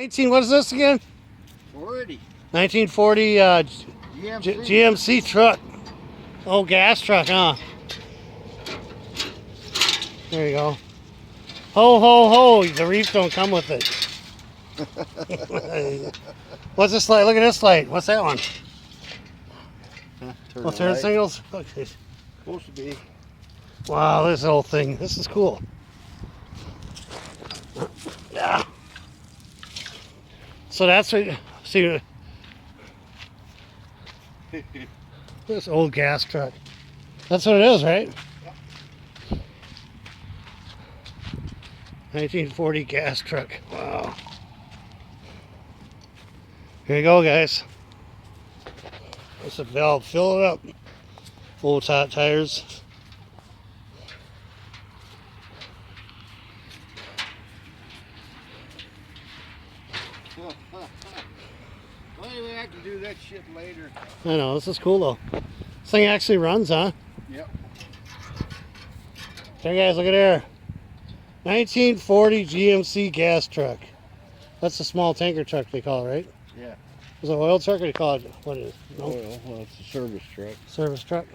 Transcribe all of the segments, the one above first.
What is this again? 40. 1940 GMC truck. Oh, gas truck, huh? There you go. Ho, ho, ho. The reef don't come with it. What's this light? Look at this light. What's that one? Turn signals? Okay. Supposed to be. Wow, this whole thing. This is cool. Yeah. So that's what, see, this old gas truck. That's what it is, right? Yep. 1940 gas truck. Wow. Here you go, guys. That's a valve. Fill it up. Old hot tires. Well, anyway, I can do that shit later. I know, this is cool though. This thing actually runs, huh? Yep. There, guys, look at there. 1940 GMC gas truck. That's a small tanker truck they call it, right? Yeah. Is it an oil truck or they call it, what is it? No? Oil. Well, it's a service truck. Service truck.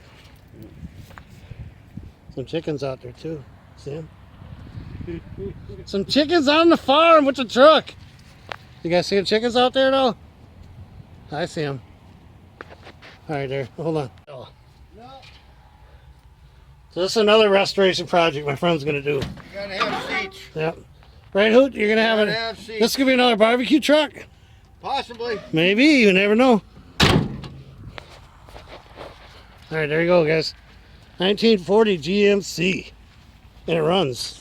Some chickens out there too. See them? Some chickens on the farm with the truck. You guys see the chickens out there though? I see them. All right, there. Hold on. Oh. No. So this is another restoration project my friend's gonna do. You gotta have seats. Yep. Right, Hoot? You're gonna have it. Have seats. This could be another barbecue truck. Possibly. Maybe. You never know. All right, there you go, guys. 1940 GMC, and it runs.